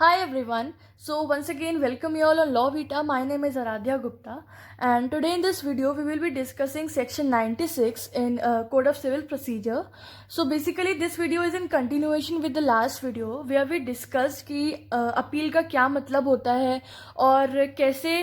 Hi everyone. So once again welcome you all on Law Vita. My name is Aradhya Gupta and today in this video we will be discussing section 96 in Code of Civil Procedure. So basically this video is in continuation with the last video where we discussed कि appeal का क्या मतलब होता है और कैसे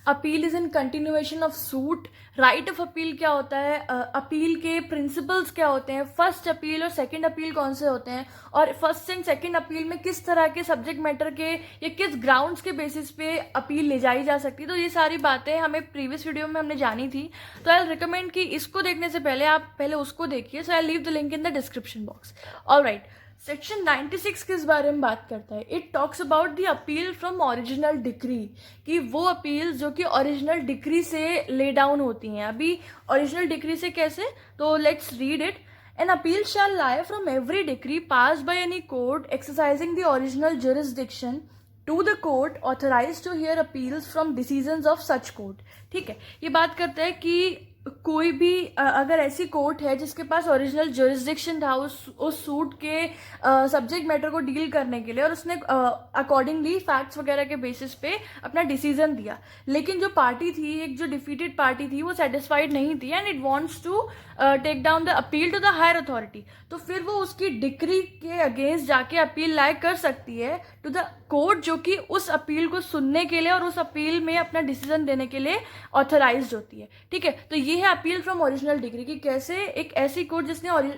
appeal is in continuation of suit, right of appeal क्या होता है, अपील के प्रिंसिपल्स क्या होते हैं, फर्स्ट अपील और सेकंड अपील कौन से होते हैं और फर्स्ट एंड सेकंड अपील में किस तरह के सब्जेक्ट मैटर के या किस ग्राउंड्स के बेसिस पे अपील ले जाई जा सकती है। तो ये सारी बातें हमें प्रीवियस वीडियो में हमने जानी थी, तो आई रिकमेंड कि इसको देखने से पहले आप पहले उसको देखिए। So I leave the link in the description box. Alright, section 96 किस बारे में बात करता है? It talks about the appeal from original decree, कि वो अपील जो कि ओरिजिनल डिक्री से ले डाउन होती हैं। अभी ओरिजिनल डिक्री से कैसे, तो let's read it. An appeal shall lie from every decree passed by any court exercising the original jurisdiction to the court authorized to hear appeals from decisions of such court। ठीक है, ये बात करता है कि कोई भी अगर ऐसी कोर्ट है जिसके पास ओरिजिनल जुरिस्डिक्शन था उस सूट के सब्जेक्ट मैटर को डील करने के लिए और उसने अकॉर्डिंगली फैक्ट्स वगैरह के बेसिस पे अपना डिसीजन दिया, लेकिन जो पार्टी थी, एक जो डिफीटेड पार्टी थी, वो सेटिस्फाइड नहीं थी and it wants to take down the appeal to the higher authority, तो फिर वो उसकी डिक्री के अगेंस्ट जाके अपील लाए कर सकती है टू द कोर्ट जो कि उस अपील को सुनने के लिए और उस अपील में अपना डिसीजन देने के लिए ऑथराइज्ड होती है। ठीक है, तो ये है अपील फ्रॉम ओरिजिनल डिग्री, कि कैसे एक ऐसी कोर्ट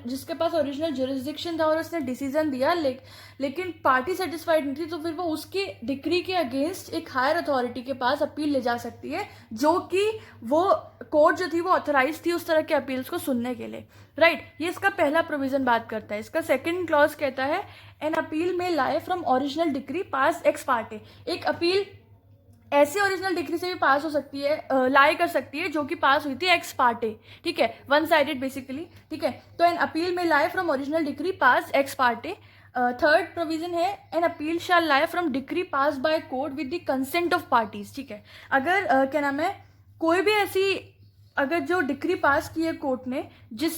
जिसके पास ओरिजिनल जुरिस्डिक्शन था और उसने डिसीजन दिया लेकिन पार्टी सेटिस्फाइड नहीं थी, तो फिर वो उसकी डिग्री के अगेंस्ट एक हायर अथॉरिटी के पास अपील ले जा सकती है जो कि वो कोर्ट जो थी वो ऑथराइज थी उस तरह के अपील्स को सुनने के लिए। राइट, ये इसका पहला प्रोविजन बात करता है। इसका सेकंड क्लॉज कहता है एन अपील में lie from original decree pass ex parte. एक अपील ऐसी ओरिजिनल डिग्री से भी पास हो सकती है, लाई कर सकती है जो कि पास हुई थी एक्स पार्टे। ठीक है, वन साइडेड बेसिकली। ठीक है, तो एन अपील में lie from original decree pass ex parte. Third provision है an appeal shall lie from decree pass by court with the consent of parties. ठीक है, अगर क्या नाम है, कोई भी ऐसी अगर जो डिक्री पास की है कोर्ट ने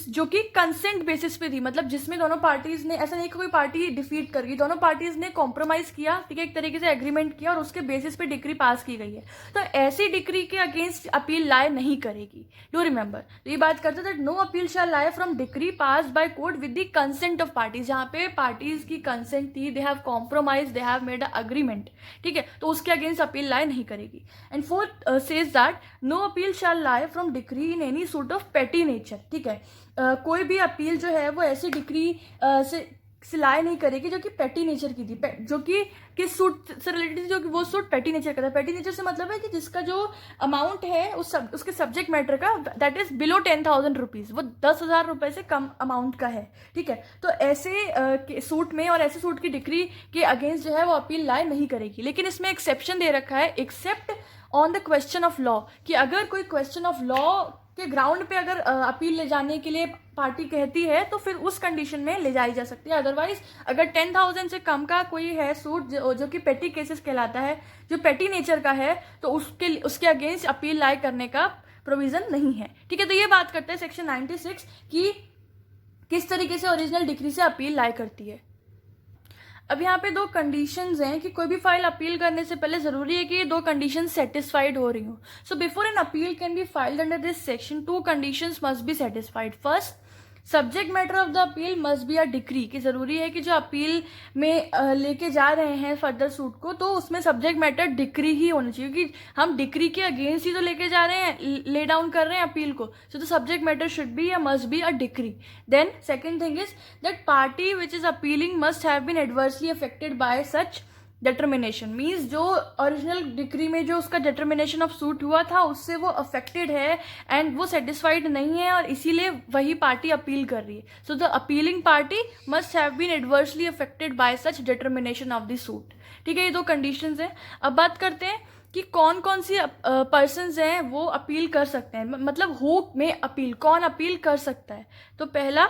जो कि कंसेंट बेसिस पे थी, मतलब जिसमें दोनों पार्टीज ने, ऐसा नहीं कि कोई पार्टी डिफीट कर गई, दोनों पार्टीज ने कॉम्प्रोमाइज किया, ठीक है, एक तरीके से एग्रीमेंट किया और उसके बेसिस पे डिक्री पास की गई है, तो ऐसी डिक्री के अगेंस्ट अपील लाए नहीं करेगी। डू रिमेंबर, तो ये बात करते that no appeal shall lie from decree pass by court with the consent of parties. जहाँ पे पार्टीज की कंसेंट थी, they have compromise, they have made a agreement, ठीक है, तो उसके अगेंस्ट अपील लाए नहीं करेगी। And fourth says that no appeal shall lie from decree in any suit of petty nature. ठीक है, कोई भी अपील जो है वो ऐसी डिक्री से लाए नहीं करेगी जो कि पेटी नेचर की थी, जो कि किस सूट से रिलेटेड थी, जो कि वो सूट पेटी नेचर का था। पेटी नेचर से मतलब है कि जिसका जो अमाउंट है उसके सब्जेक्ट मैटर का दैट इज बिलो 10,000 रुपीज, वो 10,000 रुपए से कम अमाउंट का है। ठीक है, तो ऐसे सूट में और ऐसे सूट की डिक्री के अगेंस्ट जो है वो अपील लाए नहीं करेगी, लेकिन इसमें एक्सेप्शन दे रखा है, except on the question of law, कि अगर कोई क्वेश्चन ऑफ लॉ के ग्राउंड पे अगर अपील ले जाने के लिए पार्टी कहती है तो फिर उस कंडीशन में ले जाई जा सकती है। अदरवाइज अगर 10,000 से कम का कोई है सूट जो कि पेटी केसेस कहलाता है, जो पेटी नेचर का है, तो उसके अगेंस्ट अपील लाए करने का प्रोविजन नहीं है। ठीक है, तो ये बात करते हैं सेक्शन 96 कि किस तरीके से ओरिजिनल डिक्री से अपील लाए करती है। अब यहाँ पे दो कंडीशंस हैं कि कोई भी फाइल अपील करने से पहले जरूरी है कि ये दो कंडीशन सेटिस्फाइड हो रही हो। So before N appeal can be filed under this section, to conditions must be satisfied. First, subject matter of the appeal must be a decree, कि जरूरी है कि जो अपील में लेके जा रहे हैं फर्दर सूट को, तो उसमें सब्जेक्ट मैटर डिक्री ही होना चाहिए, क्योंकि हम डिक्री के अगेंस्ट ही तो लेके जा रहे हैं, ले डाउन कर रहे हैं अपील को, so the subject matter should be या must be a decree. Then second thing is that party which is appealing must have been adversely affected by such determination, means जो original decree में जो उसका determination of suit हुआ था उससे वो affected है एंड वो सेटिस्फाइड नहीं है और इसीलिए वही पार्टी अपील कर रही है। So the appealing party must have been adversely affected by such determination of the suit. ठीक है, ये दो कंडीशंस हैं। अब बात करते हैं कि कौन कौन सी पर्सन्स हैं वो अपील कर सकते हैं, मतलब हु में अपील, कौन अपील कर सकता है। तो पहला,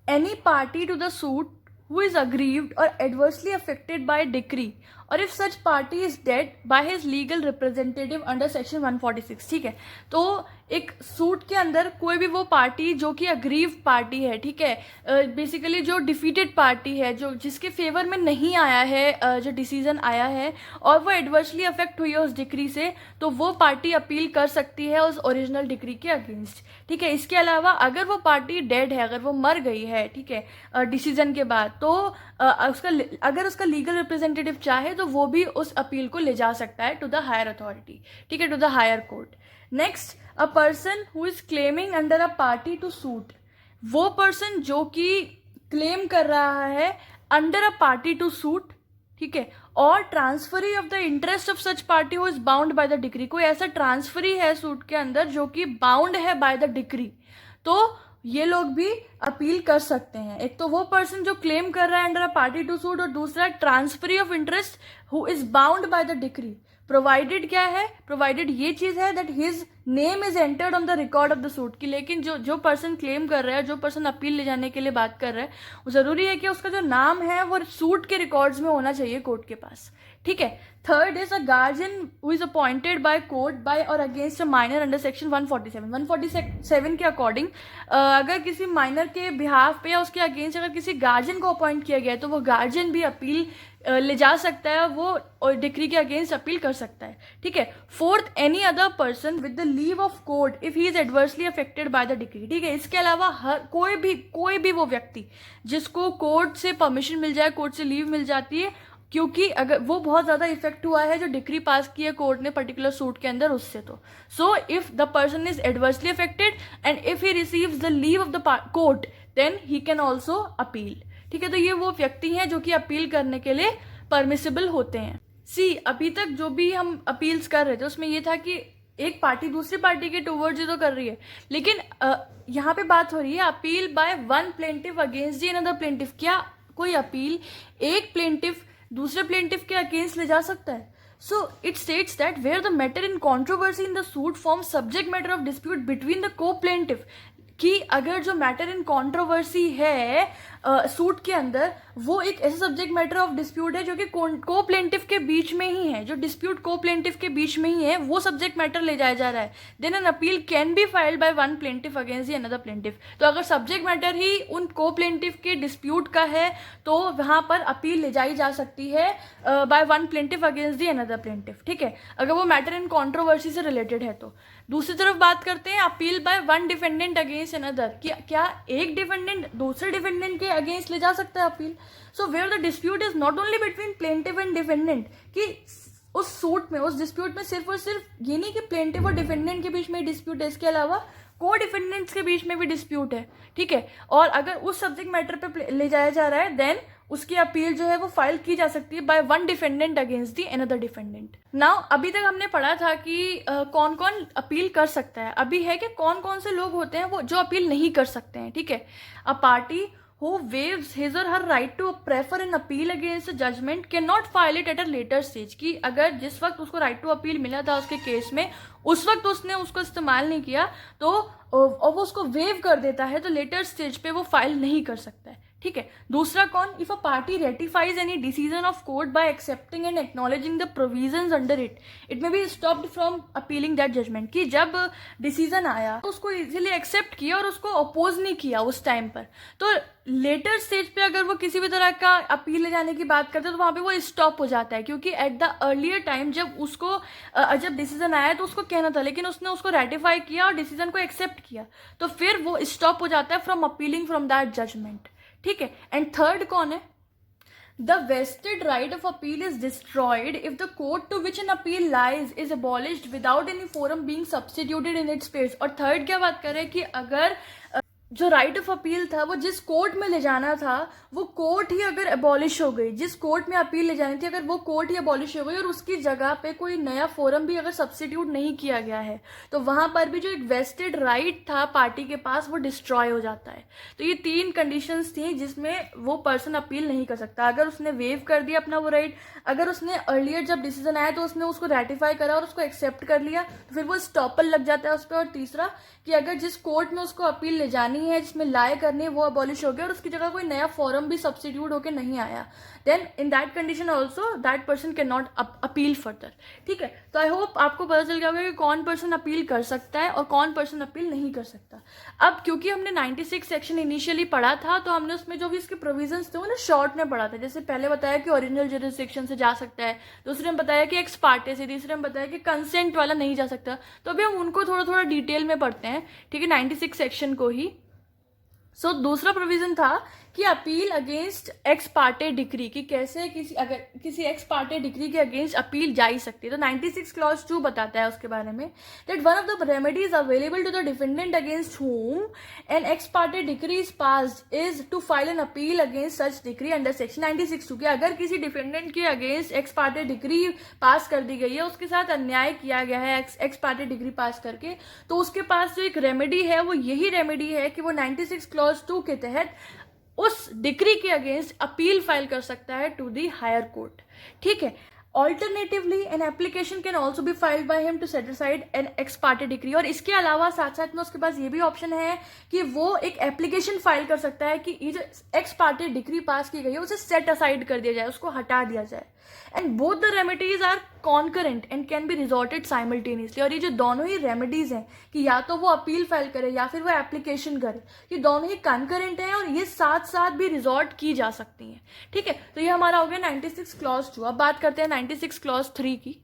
any party to the suit who is aggrieved or adversely affected by a decree or if such party is dead by his legal representative under section 146. ठीक है, तो एक सूट के अंदर कोई भी वो पार्टी जो कि अग्रीव पार्टी है, ठीक है, बेसिकली जो डिफीटेड पार्टी है, जो जिसके फेवर में नहीं आया है जो डिसीजन आया है और वो एडवर्सली अफेक्ट हुई है उस डिक्री से, तो वो पार्टी अपील कर सकती है उस ओरिजिनल डिक्री के अगेंस्ट। ठीक है, इसके अलावा अगर वो पार्टी डेड है, अगर वो मर गई है, ठीक है, डिसीजन के बाद, तो अगर उसका लीगल रिप्रेजेंटेटिव चाहे तो वो भी उस अपील को ले जा सकता है टू द हायर अथॉरिटी, ठीक है, to the higher court. Next, a person who is claiming under a party to suit, वो पर्सन जो कि क्लेम कर रहा है under a party to suit, ठीक है, और transferee of the interest of such party who is bound by the decree, कोई ऐसा ट्रांसफरी है सूट के अंदर जो कि बाउंड है बाय द डिक्री, तो ये लोग भी अपील कर सकते हैं। एक तो वो पर्सन जो क्लेम कर रहा है under a party to suit, और दूसरा transferee of interest who is bound by the decree, provided क्या है, प्रोवाइडेड ये चीज है that his name is entered on the record of the suit की। लेकिन जो पर्सन क्लेम कर रहा है, जो पर्सन अपील ले जाने के लिए बात कर रहा है, वो जरूरी है कि उसका जो नाम है वो सूट के रिकॉर्ड्स में होना चाहिए कोर्ट के पास। ठीक है, third is a guardian who is appointed by court by or against a minor under section 147। 147 के अकॉर्डिंग अगर किसी माइनर के बिहाफ पे या उसके अगेंस्ट अगर किसी गार्जियन को अपॉइंट किया गया है तो वो गार्जियन भी अपील ले जा सकता है, वो डिक्री के अगेंस्ट अपील कर सकता है। ठीक है, fourth, any other person with the leave of court if he is adversely affected bye the decree. ठीक है, इसके अलावा कोई भी वो व्यक्ति जिसको कोर्ट से परमिशन मिल जाए, कोर्ट से लीव मिल जाती है, क्योंकि अगर वो बहुत ज़्यादा इफेक्ट हुआ है जो डिक्री पास की है कोर्ट ने पर्टिकुलर सूट के अंदर उससे, तो so if the person is adversely affected and if he receives the leave of the court then he can also appeal. ठीक है, तो ये वो व्यक्ति हैं जो कि अपील करने के लिए परमिसिबल होते हैं। सी, अभी तक जो भी हम अपील्स कर रहे थे उसमें ये था कि एक पार्टी दूसरी पार्टी के टूवर्ड्स ही तो कर रही है, लेकिन यहाँ पे बात हो रही है appeal bye one plaintiff against the another plaintiff. क्या कोई अपील एक प्लेंटिफ दूसरे प्लेंटिफ के अगेंस्ट ले जा सकता है? So it states that where the matter in controversy in the suit form subject matter of dispute between the co plaintiff, कि अगर जो मैटर इन कॉन्ट्रोवर्सी है सूट के अंदर वो एक ऐसा सब्जेक्ट मैटर ऑफ डिस्प्यूट है जो कि को प्लेंटिफ के बीच में ही है, जो डिस्प्यूट को प्लेंटिफ के बीच में ही है, वो सब्जेक्ट मैटर ले जाया जा रहा है, then an appeal can be filed by one plaintiff against the another plaintiff. तो अगर सब्जेक्ट मैटर ही उन को प्लेंटिफ के डिस्प्यूट का है तो वहां पर अपील ले जाई जा सकती है bye one plaintiff against the another plaintiff. ठीक है, अगर वो मैटर इन कॉन्ट्रोवर्सी से रिलेटेड है तो। दूसरी तरफ बात करते हैं appeal by one defendant against another, क्या एक डिफेंडेंट दूसरे डिफेंडेंट के अगेंस्ट ले जा सकता है appeal? So where the dispute is not only between plaintiff and defendant, कि उस सूट में, उस डिस्प्यूट में सिर्फ और सिर्फ ये नहीं कि प्लेंटिफ और डिफेंडेंट के बीच में डिस्प्यूट है, इसके अलावा को डिफेंडेंट्स के बीच में भी डिस्प्यूट है। ठीक है, और अगर उस सब्जेक्ट मैटर पे ले जाया जा रहा है देन उसकी अपील जो है वो फाइल की जा सकती है by one defendant against the another defendant. Now अभी तक हमने पढ़ा था कि कौन कौन अपील कर सकता है, अभी है कि कौन कौन से लोग होते हैं वो जो अपील नहीं कर सकते हैं। ठीक है, a party who waives his or her right to prefer an appeal against a judgment cannot file it at a later stage, कि अगर जिस वक्त उसको राइट टू अपील मिला था उसके केस में उस वक्त उसने उसको इस्तेमाल नहीं किया तो और वो उसको वेव कर देता है तो लेटर स्टेज पे वो फाइल नहीं कर सकता है। ठीक है, दूसरा कौन, if a party ratifies any decision of court by accepting and acknowledging the provisions under it it may be stopped from appealing that judgment, कि जब डिसीजन आया तो उसको इजीली एक्सेप्ट किया और उसको अपोज नहीं किया उस टाइम पर, तो लेटर स्टेज पे अगर वो किसी भी तरह का अपील ले जाने की बात करते हैं तो वहां पे वो स्टॉप हो जाता है, क्योंकि एट द अर्लियर टाइम जब उसको जब डिसीजन आया तो उसको कहना था लेकिन उसने उसको रेटिफाई किया और डिसीजन को एक्सेप्ट किया, तो फिर वो स्टॉप हो जाता है from appealing from that judgment. ठीक है, एंड थर्ड कौन है, the vested right of appeal is destroyed if the court to which an appeal lies is abolished without any forum being substituted in its place. और third क्या बात करें कि अगर जो राइट ऑफ अपील था वो जिस कोर्ट में ले जाना था वो कोर्ट ही अगर अबॉलिश हो गई, जिस कोर्ट में अपील ले जानी थी अगर वो कोर्ट ही अबॉलिश हो गई और उसकी जगह पे कोई नया फोरम भी अगर सब्स्टिट्यूट नहीं किया गया है तो वहां पर भी जो एक वेस्टेड राइट था पार्टी के पास वो डिस्ट्रॉय हो जाता है। तो ये तीन कंडीशंस थी जिसमें वो पर्सन अपील नहीं कर सकता। अगर उसने वेव कर दिया अपना वो राइट, अगर उसने अर्लियर जब डिसीजन आया तो उसने उसको रेटिफाई करा और उसको एक्सेप्ट कर लिया तो फिर वो स्टॉपल लग जाता है उस पर। और तीसरा कि अगर जिस कोर्ट में उसको अपील ले जानी है जिसमें लाए करनी है वो अबॉलिश हो गया और उसकी जगह कोई नया फॉरम फॉर्म भी सब्स्टिट्यूट होकर नहीं आया, then in that condition also that person can not appeal further. ठीक है, तो आई होप आपको पता चल गया होगा कि कौन पर्सन अपील कर सकता है और कौन पर्सन अपील नहीं कर सकता। अब क्योंकि हमने 96 सेक्शन इनिशियली पढ़ा था, तो हमने उसमें जो भी इसके प्रोविजंस थे वो ना शॉर्ट में पढ़ा था। जैसे पहले बताया कि ओरिजिनल जुरिसडिक्शन से जा सकता है, दूसरे में बताया कि एक्स पार्टे से, तीसरे में बताया कि कंसेंट वाला नहीं जा सकता। तो अभी हम उनको थोड़ा थोड़ा डिटेल में पढ़ते हैं, ठीक है, 96 सेक्शन को ही। सो दूसरा प्रोविजन था कि appeal against ex parte decree, कि कैसे किसी एक्स पार्टे डिक्री के अगेंस्ट अपील जा ही सकती है। तो 96 क्लॉज 2 बताता है उसके बारे में, that one of the remedies available to the defendant against whom an ex parte decree is passed is to file an appeal against such decree under section 96(2). कि अगर किसी डिफेंडेंट के against ex parte decree pass कर दी गई है, उसके साथ अन्याय किया गया है एक्स पार्टे डिक्री पास करके, तो उसके पास जो एक रेमेडी है वो यही रेमेडी है कि वो 96 क्लॉज 2 के तहत उस डिक्री के अगेंस्ट अपील फाइल कर सकता है टू दी हायर कोर्ट। ठीक है, alternatively an application can also be filed by him to set aside an ex parte decree. और इसके अलावा साथ साथ में उसके पास ये भी ऑप्शन है कि वो एक एप्लीकेशन फाइल कर सकता है कि ये जो एक्स पार्टे डिक्री पास की गई है उसे सेट असाइड कर दिया जाए, उसको हटा दिया जाए। And both the remedies are concurrent and can be resorted simultaneously. और ये जो दोनों ही रेमेडीज हैं कि या तो वो अपील फाइल करे या फिर वो एप्लीकेशन करे, ये दोनों ही कॉन्करेंट हैं और ये साथ साथ भी रिजॉर्ट की जा सकती हैं। ठीक है, तो ये हमारा हो गया 96 क्लॉज 2। अब बात करते हैं 96 क्लॉज 3 की।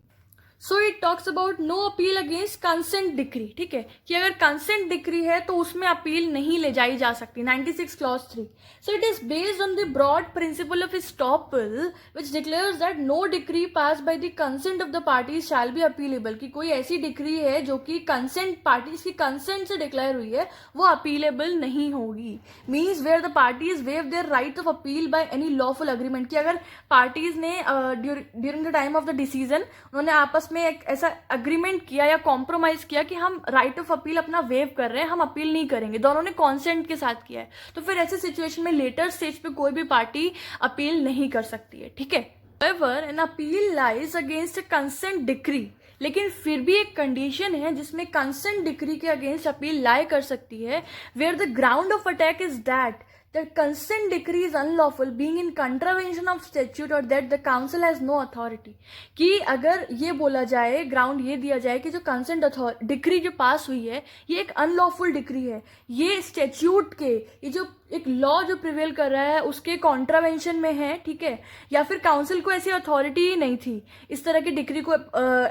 So it talks about no appeal against consent decree. ठीक है, कि अगर कंसेंट डिक्री है तो उसमें अपील नहीं ले जाई जा सकती, 96 clause 3। So it is based on the broad principle of estoppel which declares that no decree pass by the consent of the parties shall be appealable. कि कोई ऐसी डिक्री है जो कि कंसेंट पार्टीज की कंसेंट से डिक्लेयर हुई है वो अपीलेबल नहीं होगी। Means where the parties waive their right of appeal by any lawful agreement. कि अगर पार्टीज ने during the time of the decision उन्होंने आपस में एक ऐसा अग्रीमेंट किया या कॉम्प्रोमाइज किया कि हम राइट ऑफ अपील अपना वेव कर रहे हैं, हम अपील नहीं करेंगे, दोनों ने कॉन्सेंट के साथ किया है, तो फिर ऐसे सिचुएशन में लेटर स्टेज पे कोई भी पार्टी अपील नहीं कर सकती है। ठीक है, however an appeal lies against a consent decree। लेकिन फिर भी एक कंडीशन है जिसमें कंसेंट डिक्री के अगेंस्ट अपील लाई कर सकती है, where the ground of attack is that that consent decree is unlawful being in contravention of statute or that the council has no authority। कि अगर ये बोला जाए, ग्राउंड ये दिया जाए कि जो कंसेंट डिक्री जो पास हुई है ये एक अनलॉफुल डिक्री है, ये स्टेच्यूट के, ये जो एक लॉ जो प्रिवेल कर रहा है उसके कॉन्ट्रावेंशन में है। ठीक है, या फिर काउंसिल को ऐसी अथॉरिटी ही नहीं थी इस तरह की डिक्री को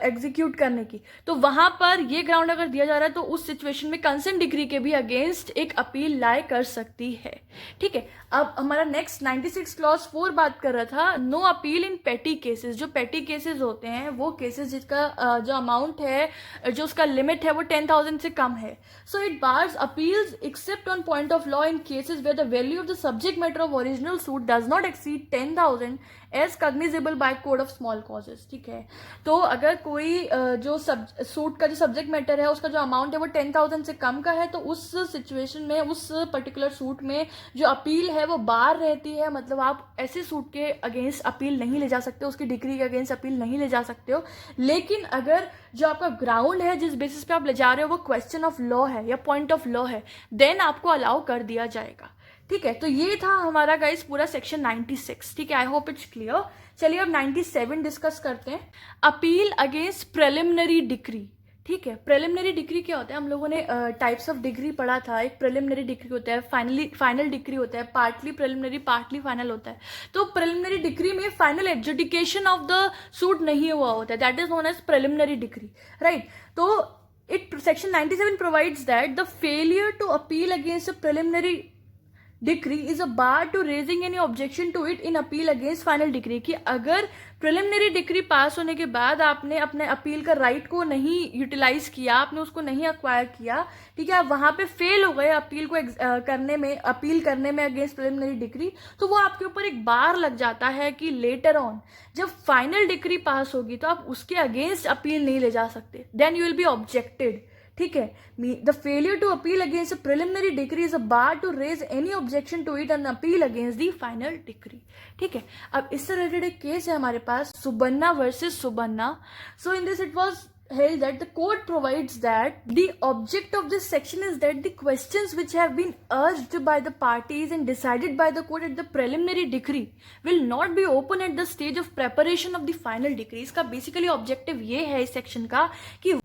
एग्जीक्यूट करने की, तो वहां पर ये ग्राउंड अगर दिया जा रहा है तो उस सिचुएशन में कंसेंट डिक्री के भी अगेंस्ट एक अपील लाई कर सकती है। ठीक है, अब हमारा नेक्स्ट 96 क्लॉज 4 बात कर रहा था नो अपील इन पेटी केसेस। जो पेटी केसेस होते हैं वो केसेस जिसका जो अमाउंट है, जो उसका लिमिट है वो 10,000 से कम है। So it bars appeals except on point of law in cases where the value of the subject matter of original suit does not exceed 10,000 as cognizable by code of small causes। ठीक है, तो अगर कोई जो suit का जो subject matter है उसका जो अमाउंट है वो 10,000 से कम का है, तो उस सिचुएशन में उस पर्टिकुलर सूट में जो अपील है वो बार रहती है। मतलब आप ऐसे सूट के अगेंस्ट अपील नहीं ले जा सकते, उसकी डिग्री के अगेंस्ट अपील नहीं ले जा सकते हो। लेकिन अगर जो आपका ग्राउंड है जिस बेसिस पे आप ले जा रहे हो वो क्वेश्चन ऑफ लॉ है या पॉइंट ऑफ लॉ है, देन आपको अलाउ कर दिया जाएगा। ठीक है, तो ये था हमारा गाइस पूरा सेक्शन 96। ठीक है, आई होप इट्स क्लियर। चलिए अब 97 डिस्कस करते हैं, अपील अगेंस्ट प्रिलिमिनरी डिक्री। ठीक है, प्रिलिमिनरी डिक्री क्या होता है? हम लोगों ने टाइप्स ऑफ डिग्री पढ़ा था। एक प्रिलिमिनरी डिक्री होता है, फाइनल डिक्री होता है, पार्टली प्रिलिमिनरी पार्टली फाइनल होता है। तो प्रिलिमिनरी डिक्री में final adjudication of the suit नहीं हुआ होता है, that is known as preliminary decree, right. तो section 97 provides that the failure to appeal against a preliminary decree is a bar to raising any objection to it in appeal against final decree. कि अगर preliminary decree pass होने के बाद आपने अपने appeal का right को नहीं यूटिलाइज किया, आपने उसको नहीं अक्वायर किया, ठीक है, आप वहां पे फेल हो गए अपील को अपील करने में अगेंस्ट प्रिलिमिनरी डिक्री, तो वो आपके ऊपर एक बार लग जाता है कि लेटर ऑन जब फाइनल डिक्री पास होगी तो आप उसके अगेंस्ट अपील नहीं ले जा सकते, then you will be objected. ठीक है, the failure to appeal against a preliminary decree is a bar to raise any objection to it and appeal against the final decree. ठीक है, अब इससे रिलेटेड एक केस है हमारे पास, Subbanna versus Subbanna. So in this it was held that the court provides that the object of this section is that the questions which have been urged by the parties and decided by the court at the preliminary decree will not be open at the stage of preparation of the final decree. इसका basically objective ये है इस section का कि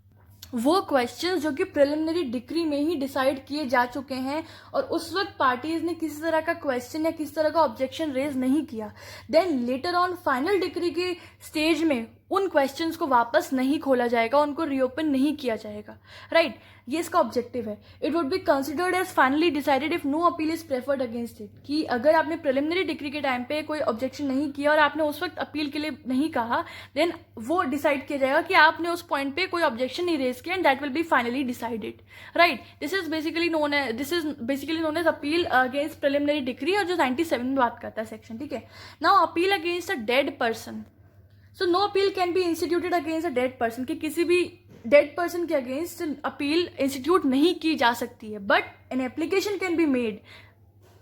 वो questions जो कि preliminary decree में ही डिसाइड किए जा चुके हैं और उस वक्त पार्टीज ने किसी तरह का क्वेश्चन या किसी तरह का ऑब्जेक्शन रेज नहीं किया, then later on final decree के स्टेज में उन क्वेश्चंस को वापस नहीं खोला जाएगा, उनको रीओपन नहीं किया जाएगा, राइट ये इसका ऑब्जेक्टिव है. It would be considered as finally decided if no appeal is preferred against it. कि अगर आपने प्रिलिमिनरी डिक्री के टाइम पे कोई ऑब्जेक्शन नहीं किया और आपने उस वक्त अपील के लिए नहीं कहा, देन वो डिसाइड किया जाएगा कि आपने उस पॉइंट पे कोई ऑब्जेक्शन नहीं रेज किया and that will be finally decided, right. This is basically known as appeal against preliminary decree और जो 97 में बात करता है सेक्शन, ठीक है. Now appeal against a dead person. So no appeal can be instituted against a dead person. कि किसी भी डेड पर्सन के अगेंस्ट अपील इंस्टीट्यूट नहीं की जा सकती है, but an application can be made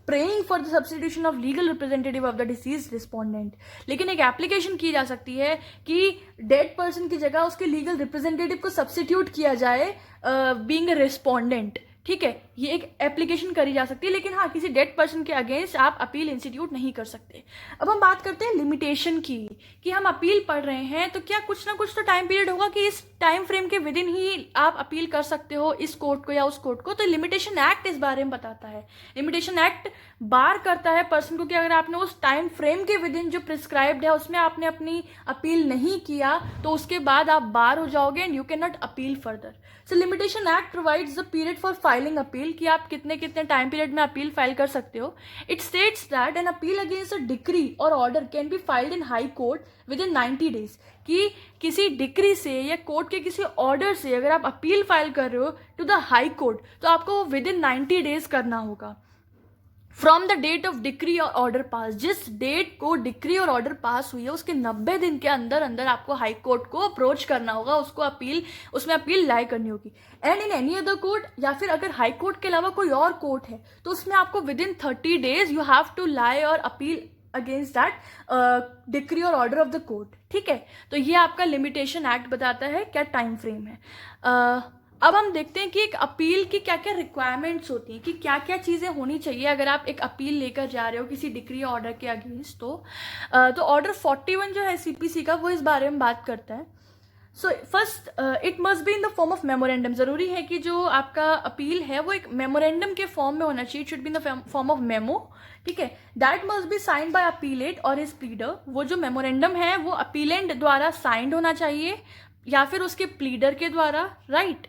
praying for the substitution of legal representative of the deceased respondent. लेकिन एक एप्लीकेशन की जा सकती है कि डेड पर्सन की जगह उसके लीगल रिप्रेजेंटेटिव को सब्स्टिट्यूट किया जाए बीइंग अ रिस्पोंडेंट, ठीक है. ये एक एप्लीकेशन करी जा सकती है, लेकिन हाँ किसी डेड पर्सन के अगेंस्ट आप अपील इंस्टीट्यूट नहीं कर सकते. अब हम बात करते हैं लिमिटेशन की, कि हम अपील पढ़ रहे हैं तो क्या कुछ ना कुछ तो टाइम पीरियड होगा कि इस टाइम फ्रेम के विद इन ही आप अपील कर सकते हो इस कोर्ट को या उस कोर्ट को. तो लिमिटेशन एक्ट इस बारे में बताता है. लिमिटेशन एक्ट बार करता है पर्सन को कि अगर आपने उस टाइम फ्रेम के विद इन जो प्रिस्क्राइब्ड है उसमें आपने अपनी अपील नहीं किया तो उसके बाद आप बार हो जाओगे and you can not appeal further. So limitation act provides the period for filing appeal, कि आप कितने कितने टाइम पीरियड में अपील फाइल कर सकते हो. It states that an appeal against a decree और order can be filed in high court within 90 days. कि किसी डिक्री से या कोर्ट के किसी ऑर्डर से अगर आप अपील फाइल कर रहे हो टू द हाई कोर्ट तो आपको वो विद इन 90 days करना होगा from the date of decree और ऑर्डर पास. जिस डेट को डिक्री और ऑर्डर पास हुई है उसके 90 दिन के अंदर अंदर आपको हाई कोर्ट को अप्रोच करना होगा, उसमें अपील लाई करनी होगी. And in any other court, या फिर अगर हाई कोर्ट के अलावा कोई और कोर्ट है तो उसमें आपको within 30 days you have to lie और अपील अगेंस्ट दैट डिक्री और ऑर्डर ऑफ द कोर्ट, ठीक है. तो ये आपका लिमिटेशन एक्ट बताता है क्या टाइम फ्रेम है. अब हम देखते हैं कि एक अपील की क्या क्या रिक्वायरमेंट्स होती हैं, कि क्या क्या चीज़ें होनी चाहिए अगर आप एक अपील लेकर जा रहे हो किसी डिक्री ऑर्डर के अगेंस्ट. तो ऑर्डर 41 जो है सीपीसी का वो इस बारे में बात करता है. So first it must be in the form of memorandum. ज़रूरी है कि जो आपका अपील है वो एक मेमोरेंडम के फॉर्म में होना चाहिए. It should be in the form of memo, ठीक है. That must be signed by appellate और हिज प्लीडर. वो जो मेमोरेंडम है वो अपीलेंट द्वारा साइंड होना चाहिए या फिर उसके प्लीडर के द्वारा, right.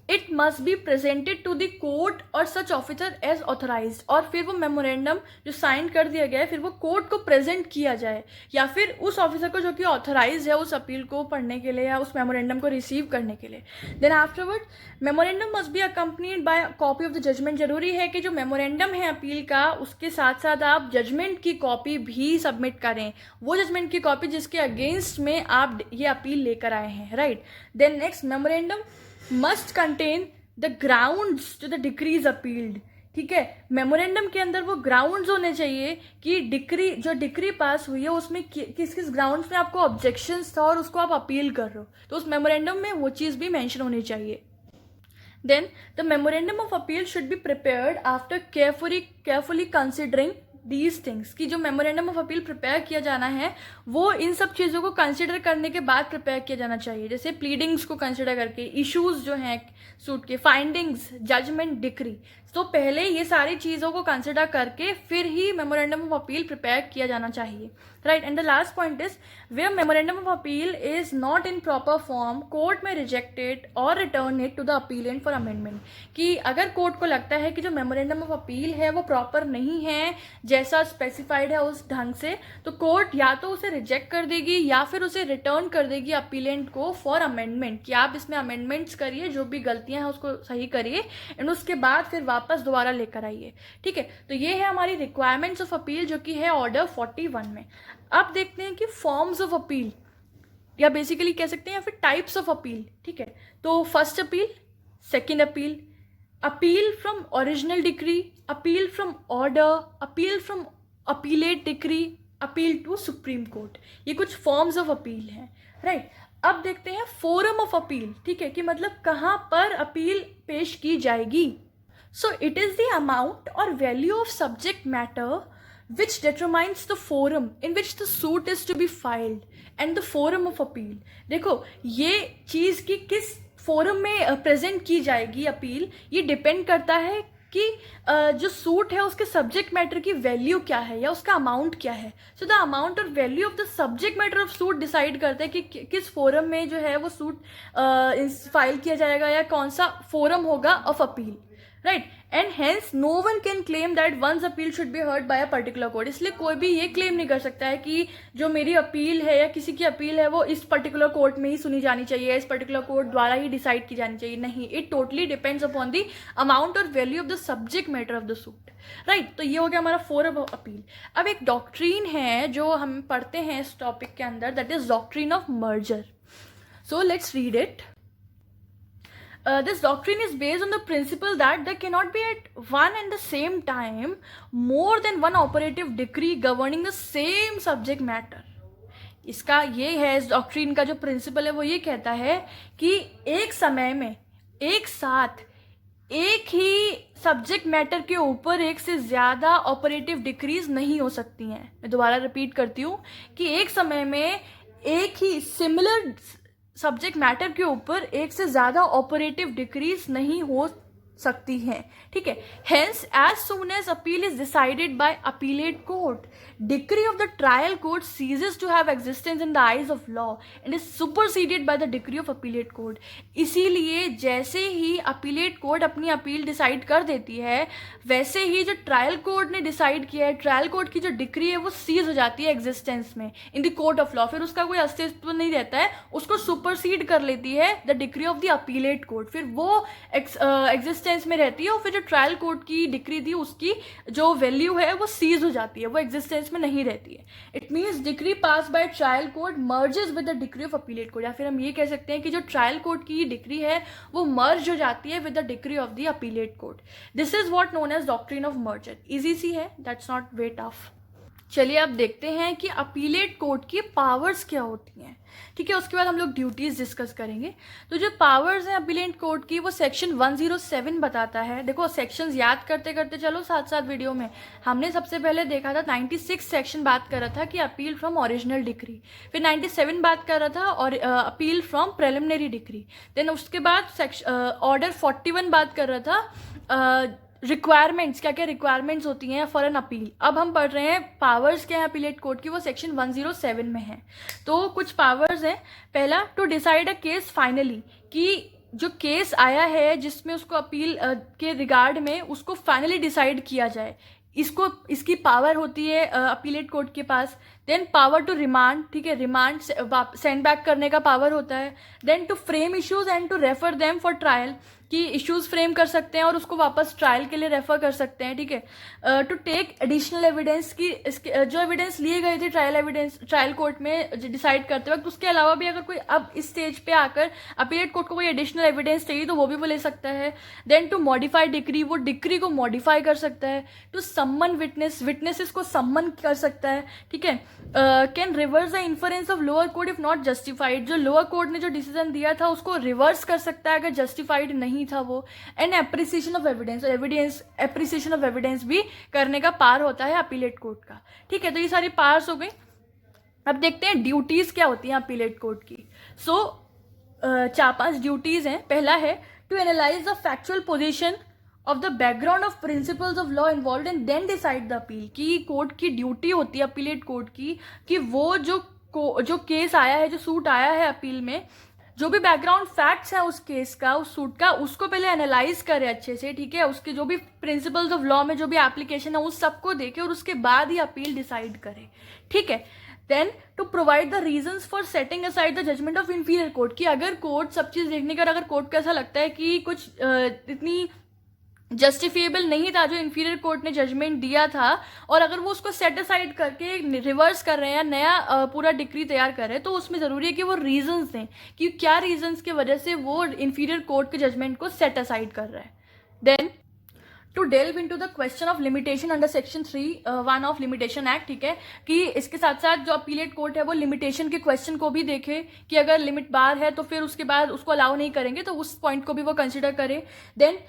It must be presented to the court और सच ऑफिसर एज ऑथराइज्ड. और फिर वो मेमोरेंडम जो साइन कर दिया गया है फिर वो कोर्ट को प्रेजेंट किया जाए या फिर उस ऑफिसर को जो कि ऑथराइज है उस अपील को पढ़ने के लिए या उस मेमोरेंडम को रिसीव करने के लिए. Then afterward memorandum must be accompanied by copy of the judgment. जरूरी है कि जो मेमोरेंडम है अपील का उसके साथ साथ आप जजमेंट की कॉपी भी सबमिट करें, वो जजमेंट की कॉपी जिसके अगेंस्ट में आप ये अपील लेकर आए हैं, right. Then next memorandum must contain the grounds to the decrees appealed, ठीक है. मेमोरेंडम के अंदर वो ग्राउंड्स होने चाहिए कि डिक्री पास हुई है उसमें किस किस ग्राउंड्स में आपको ऑब्जेक्शंस था और उसको आप अपील कर रहे हो, तो उस मेमोरेंडम में वो चीज़ भी मेंशन होनी चाहिए. Then the memorandum of appeal should be prepared after carefully considering these things. की जो मेमोरेंडम ऑफ अपील प्रिपेयर किया जाना है वो इन सब चीज़ों को कंसिडर करने के बाद प्रिपेयर किया जाना चाहिए. जैसे प्लीडिंग्स को कंसिडर करके, इश्यूज जो हैं सूट के, फाइंडिंग्स, जजमेंट, डिक्री. तो पहले ये सारी चीज़ों को कंसिडर करके फिर ही मेमोरेंडम ऑफ अपील प्रिपेयर किया जाना चाहिए, right. And the last point is where memorandum of appeal is not in proper form court में रिजेक्ट इट और return it to the appellant for amendment. कि अगर कोर्ट को लगता है कि जो मेमोरेंडम ऑफ अपील है वो प्रॉपर नहीं है जैसा स्पेसिफाइड है उस ढंग से, तो कोर्ट या तो उसे रिजेक्ट कर देगी या फिर उसे रिटर्न कर देगी अपीलेंट को फॉर अमेंडमेंट, कि आप इसमें अमेंडमेंट्स करिए, जो भी गलतियां हैं उसको सही करिए एंड उसके बाद फिर वापस दोबारा लेकर आइए, ठीक है. तो ये है हमारी रिक्वायरमेंट्स ऑफ अपील जो कि है ऑर्डर 41 में. अब देखते हैं कि फॉर्म्स ऑफ अपील या बेसिकली कह सकते हैं या फिर टाइप्स ऑफ अपील, ठीक है. तो first appeal, second appeal, appeal from original decree, appeal from order, appeal from appellate decree, appeal to supreme court. ये कुछ फॉर्म्स ऑफ अपील हैं, राइट. अब देखते हैं फोरम ऑफ अपील, ठीक है, कि मतलब कहाँ पर अपील पेश की जाएगी. So it is the amount or value of subject matter which determines the forum in which the suit is to be filed and the forum of appeal. देखो ये चीज़ कि किस फोरम में प्रेजेंट की जाएगी अपील, ये डिपेंड करता है कि जो सूट है उसके सब्जेक्ट मैटर की वैल्यू क्या है या उसका अमाउंट क्या है. So the amount or value of the subject matter of suit decide करते हैं कि किस फोरम में जो है वो सूट फाइल किया जाएगा या कौन सा फोरम होगा of appeal, right. And hence no one can claim that once appeal should be heard by a particular court. इसलिए कोई भी ये क्लेम नहीं कर सकता है कि जो मेरी अपील है या किसी की अपील है वो इस पर्टिकुलर कोर्ट में ही सुनी जानी चाहिए, इस पर्टिकुलर कोर्ट द्वारा ही डिसाइड की जानी चाहिए. नहीं, it totally depends upon the amount or value of the subject matter of the suit, right. तो ये हो गया हमारा फोरम ऑफ अपील. अब एक डॉक्ट्रीन है जो हम पढ़ते हैं इस टॉपिक के अंदर, that is doctrine of merger. So let's read it. This doctrine is based on the principle that there cannot be at one and the same time more than one operative decree governing the same subject matter. इसका ये है, इस doctrine का जो principal है वो ये कहता है कि एक समय में एक साथ एक ही सब्जेक्ट मैटर के ऊपर एक से ज़्यादा ऑपरेटिव डिक्रीज नहीं हो सकती हैं. मैं दोबारा रिपीट करती हूँ कि एक समय में एक ही सिमिलर सब्जेक्ट मैटर के ऊपर एक से ज़्यादा ऑपरेटिव डिक्रीज नहीं हो सकती हैं, ठीक है. Hence as soon as appeal is decided by appellate court, decree of the trial court ceases to have existence in the eyes of law and is superseded by the decree of appellate court. इसीलिए जैसे ही appellate court अपनी appeal decide कर देती है, वैसे ही जो trial court ने डिसाइड किया है, ट्रायल कोर्ट की जो डिक्री है वो सीज हो जाती है एग्जिस्टेंस में in the court of law. फिर उसका कोई अस्तित्व नहीं रहता है, उसको सुपरसीड कर लेती है the decree of the appellate court. फिर वो एग्जिस्टेंस में रहती है और फिर जो ट्रायल कोर्ट की डिक्री थी उसकी जो वैल्यू है वो सीज हो जाती है, वो एग्जिस्टेंस में नहीं रहती है. It means decree pass by trial court merges with the decree of appellate court. या फिर हम ये कह सकते हैं कि जो ट्रायल कोर्ट की डिक्री है वो मर्ज हो जाती है with the decree of the appellate court. This is what known as doctrine of merger. Easy सी है, दैट्स नॉट वे टफ. चलिए अब देखते हैं कि अपीलेट कोर्ट की पावर्स क्या होती हैं, ठीक है. उसके बाद हम लोग ड्यूटीज डिस्कस करेंगे. तो जो पावर्स हैं अपीलेट कोर्ट की वो सेक्शन 107 बताता है. देखो सेक्शंस याद करते करते चलो साथ साथ वीडियो में. हमने सबसे पहले देखा था 96 सेक्शन बात कर रहा था कि अपील फ्रॉम ओरिजिनल डिक्री, फिर 97 बात कर रहा था और appeal from preliminary decree. Then उसके बाद ऑर्डर 41 बात कर रहा था रिक्वायरमेंट्स, क्या क्या रिक्वायरमेंट्स होती हैं फॉर एन अपील. अब हम पढ़ रहे हैं पावर्स क्या है अपीलेट कोर्ट की, वो सेक्शन 107 में है. तो कुछ पावर्स हैं. पहला, to decide a case finally, कि जो केस आया है जिसमें उसको अपील के रिगार्ड में उसको फाइनली डिसाइड किया जाए, इसकी पावर होती है अपीलेट कोर्ट के पास. देन पावर टू रिमांड, ठीक है, रिमांड सेंड बैक करने का पावर होता है. Then to frame issues and to refer them for trial, कि इश्यूज फ्रेम कर सकते हैं और उसको वापस ट्रायल के लिए रेफर कर सकते हैं, ठीक है. टू टेक एडिशनल एविडेंस, की इसके जो एविडेंस लिए गए थे ट्रायल कोर्ट में डिसाइड करते वक्त, उसके अलावा भी अगर कोई अब इस स्टेज पे आकर अपीलेट कोर्ट को कोई एडिशनल एविडेंस चाहिए तो वो भी वो ले सकता है. देन टू मॉडिफाई डिक्री, वो डिक्री को मॉडिफाई कर सकता है. टू सम्मन विटनेसेस को सम्मन कर सकता है, ठीक है. Can reverse the inference of lower court if not justified, जो लोअर कोर्ट ने जो डिसीजन दिया था उसको रिवर्स कर सकता है अगर जस्टिफाइड नहीं था वो. And appreciation of evidence, appreciation of evidence भी करने का पार होता है अपीलेट कोर्ट का, ठीक है. तो ये सारी पावर्स हो गई. अब देखते हैं ड्यूटीज क्या होती हैं अपीलेट कोर्ट की. सो 4-5 ड्यूटीज हैं. पहला है to analyze the factual position of the background of principles of law involve and then decide the appeal. की कोर्ट की ड्यूटी होती है अपीलेट कोर्ट की कि वो जो केस आया है, जो सूट आया है अपील में, जो भी बैकग्राउंड फैक्ट्स है उस केस का, उस सूट का, उसको पहले एनालाइज करे अच्छे से, ठीक है. उसके जो भी प्रिंसिपल्स ऑफ लॉ में जो भी एप्लीकेशन है उस सबको देखे और उसके बाद ही अपील डिसाइड करे, ठीक है. Then to provide the reasons for setting aside the judgment of inferior court, की अगर कोर्ट सब चीज़ देखने का अगर कोर्ट को ऐसा लगता है कि कुछ इतनी जस्टिफिएबल नहीं था जो इंफीरियर कोर्ट ने जजमेंट दिया था, और अगर वो उसको सेट असाइड करके रिवर्स कर रहे हैं या नया पूरा डिक्री तैयार कर रहे हैं, तो उसमें ज़रूरी है कि वो रीजंस दें कि क्या रीजंस की वजह से वो इंफीरियर कोर्ट के जजमेंट को सेट असाइड कर रहा है. Then to delve into the question of limitation under section 3(1) of limitation act, ठीक है, कि इसके साथ साथ जो अपीलेट कोर्ट है वो लिमिटेशन के क्वेश्चन को भी देखे कि अगर लिमिट बार है तो फिर उसके बाद उसको अलाउ नहीं करेंगे, तो उस पॉइंट को भी वो कंसिडर करे। Then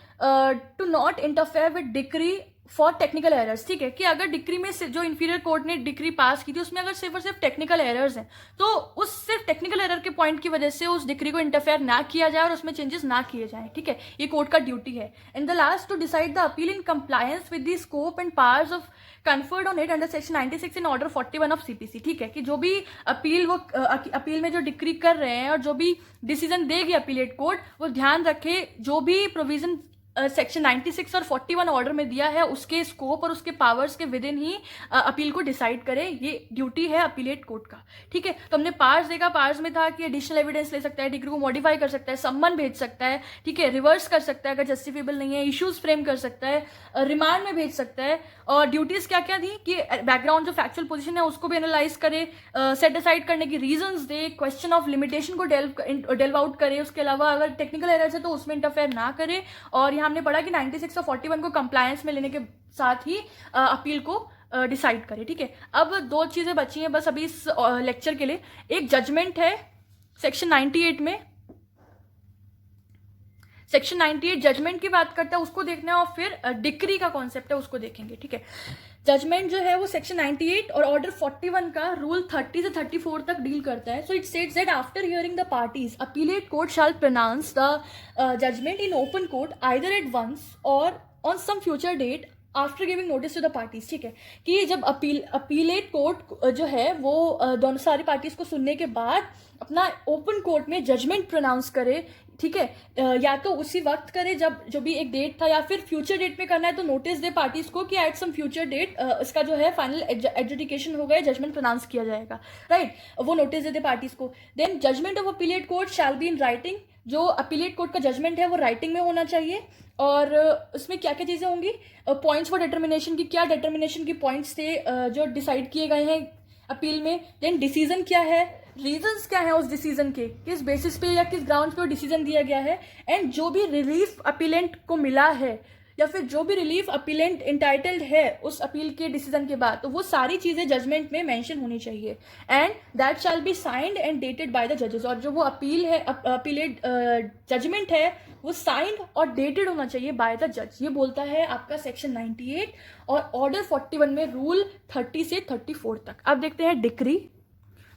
to not interfere with decree for technical errors, ठीक है, कि अगर डिक्री में जो इंफीरियर कोर्ट ने डिक्री पास की थी उसमें अगर सिर्फ और सिर्फ टेक्निकल एरर्स हैं तो उस सिर्फ टेक्निकल एरर के पॉइंट की वजह से उस डिक्री को इंटरफेयर ना किया जाए और उसमें चेंजेस ना किए जाएं, ठीक है, ये कोर्ट का ड्यूटी है। And the last, to decide the appeal in compliance with the scope and powers of conferred on it under section 96 in order 41 of CPC, ठीक है, कि जो भी अपील वो अपील में जो डिक्री कर रहे हैं और जो भी डिसीजन देगी अपीलेट कोर्ट वो ध्यान रखे जो भी प्रोविजन सेक्शन 96 और 41 ऑर्डर में दिया है उसके स्कोप और उसके पावर्स के विद इन ही अपील को डिसाइड करे, ये ड्यूटी है अपीलेट कोर्ट का, ठीक है। तो हमने पार्स देखा, पार्स में था कि एडिशनल एविडेंस ले सकता है, डिग्री को मॉडिफाई कर सकता है, सम्मन भेज सकता है, ठीक है, रिवर्स कर सकता है अगर जस्टिफिएबल नहीं है, इश्यूज फ्रेम कर सकता है, रिमांड में भेज सकता है। और ड्यूटीज क्या क्या थी कि बैकग्राउंड जो फैक्चुअल पोजीशन है उसको भी एनालाइज करे, सेट डिसाइड करने की reasons they, question of limitation को डेल्व आउट करे, उसके अलावा अगर टेक्निकल एरर्स है तो उसमें इंटरफेयर ना करे। और यहाँ हमने पढ़ा कि 96 और 41 को कंप्लायंस में लेने के साथ ही अपील को डिसाइड करे, ठीक है। अब दो चीजें बची हैं बस अभी इस लेक्चर के लिए। एक जजमेंट है सेक्शन 98 में, सेक्शन 98 जजमेंट की बात करता है, उसको देखना है, और फिर डिक्री का कॉन्सेप्ट है उसको देखेंगे, ठीक है। जजमेंट जो है वो सेक्शन 98 और ऑर्डर 41 का रूल 30 से 34 तक डील करता है। So it states that after hearing the parties appellate court shall pronounce the judgment in open court either at once or on some future date after giving notice to the parties, ठीक है, कि जब appellate court जो है वो दोनों सारी parties को सुनने के बाद अपना ओपन कोर्ट में जजमेंट प्रोनाउंस करे, ठीक है, या तो उसी वक्त करे जब जो भी एक डेट था, या फिर फ्यूचर डेट में करना है तो नोटिस दे पार्टीज को कि एट सम फ्यूचर डेट इसका जो है फाइनल एडजुडिकेशन होगा, जजमेंट प्रोनाउंस किया जाएगा, राइट, वो नोटिस दे पार्टीज को। Then judgment of appellate court shall be in writing, जो अपीलेट कोर्ट का जजमेंट है वो राइटिंग में होना चाहिए। और उसमें क्या क्या चीज़ें होंगी, पॉइंट्स फॉर डिटर्मिनेशन की, क्या डिटर्मिनेशन की पॉइंट्स थे जो डिसाइड किए गए हैं अपील में। देन डिसीजन क्या है, रीजंस क्या है उस डिसीजन के, किस बेसिस पे या किस ग्राउंड पे वो डिसीजन दिया गया है, एंड जो भी रिलीफ अपीलेंट को मिला है या फिर जो भी रिलीफ अपीलेंट इंटाइटल्ड है उस अपील के डिसीजन के बाद, तो वो सारी चीज़ें जजमेंट में मेंशन होनी चाहिए। And that shall be signed and dated by the जजेस, और जो वो अपील है अपीलेट जजमेंट है वो साइंड और डेटेड होना चाहिए बाय द जज। ये बोलता है आपका सेक्शन 98 और ऑर्डर 41 में रूल 30 से 34 तक। अब देखते हैं डिक्री।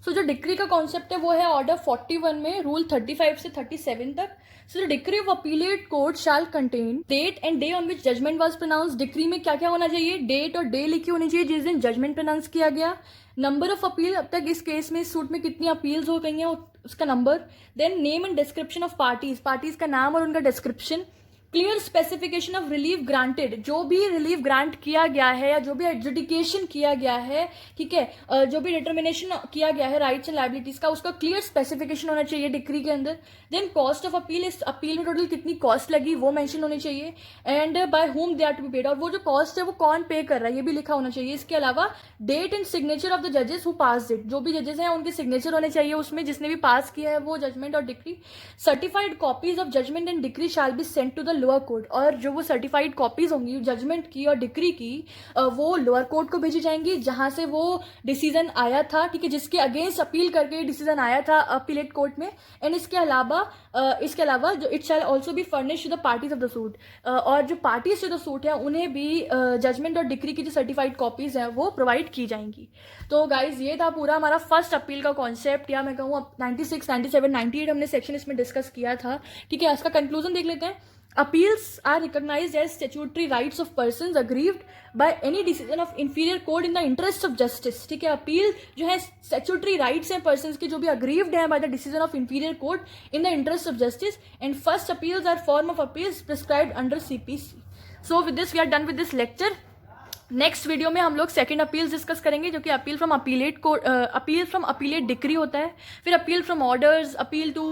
सो जो डिक्री का कॉन्सेप्ट है वो है ऑर्डर 41 में रूल 35 से 37 तक। So the decree of appellate court shall contain date and day on which judgment was pronounce. Decree में क्या क्या होना चाहिए, डेट और डे लिखी होनी चाहिए जिस दिन जजमेंट प्रोनाउंस किया गया, नंबर ऑफ अपील, अब तक इस केस में इस सूट में कितनी अपील्स हो गई हैं उसका number, then name and description of parties, parties का नाम और उनका description, clear specification of relief granted, जो भी रिलीफ ग्रांट किया गया है या जो भी एडजुडिकेशन किया गया है, ठीक है, जो भी डिटर्मिनेशन किया गया है राइट्स एंड लायबिलिटीज का, उसका क्लियर स्पेसिफिकेशन होना चाहिए डिक्री के अंदर। देन कॉस्ट ऑफ अपील, इस अपील में टोटल कितनी कॉस्ट लगी वो मेंशन होनी चाहिए, and by whom they are to be paid, और वो जो कॉस्ट है वो कौन पे कर रहा है ये भी लिखा होना चाहिए। इसके अलावा date and signature of the जजेस हु पास इट, जो भी जजेस हैं उनके सिग्नेचर होने चाहिए उसमें जिसने भी पास किया है वो जजमेंट और decree. Certified copies of judgment and decree shall be sent to the lower court, और जो वो सर्टिफाइड कॉपीज होंगी जजमेंट की और डिक्री की वो लोअर कोर्ट को भेजी जाएंगी जहां से वो डिसीजन आया था, ठीक है, जिसके अगेंस्ट अपील करके डिसीजन आया था अपीलेट कोर्ट में। एंड इसके अलावा जो it shall also be furnish to the parties of the suit, और जो पार्टीज टू द सूट है उन्हें भी जजमेंट और डिक्री की जो सर्टिफाइड कॉपीज हैं वो प्रोवाइड की जाएंगी। तो गाइज ये था पूरा हमारा फर्स्ट अपील का कॉन्सेप्ट, या मैं कहूँ 96, 97, 98 हमने सेक्शन इसमें डिस्कस किया था, ठीक है। इसका कंक्लूजन देख लेते हैं। Appeals are recognized as statutory rights of persons aggrieved by any decision of inferior court in the interest of justice, ठीक है। अपील जो है statutory rights हैं persons के जो भी aggrieved हैं by the decision of inferior court in the interest of justice, and first appeals are form of appeals prescribed under CPC. So with this we are done with this lecture. Next video में हम लोग second appeals discuss करेंगे जो कि appeal from appellate decree होता है, फिर appeal from orders, appeal to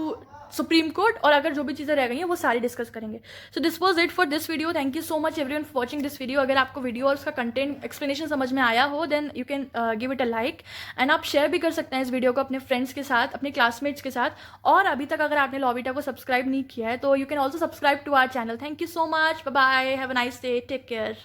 supreme court, और अगर जो भी चीज़ें रह गई हैं वो सारी डिस्कस करेंगे. So this was it for this video. Thank you so much everyone for watching this video. अगर आपको वीडियो और उसका कंटेंट एक्सप्लेनेशन समझ में आया हो then you can give it a like, and आप शेयर भी कर सकते हैं इस वीडियो को अपने फ्रेंड्स के साथ, अपने क्लासमेट्स के साथ. और अभी तक अगर आपने लॉविटा को सब्सक्राइब नहीं किया है तो you can also subscribe to our channel. Thank you so much. Bye bye. Have a nice day. Take care.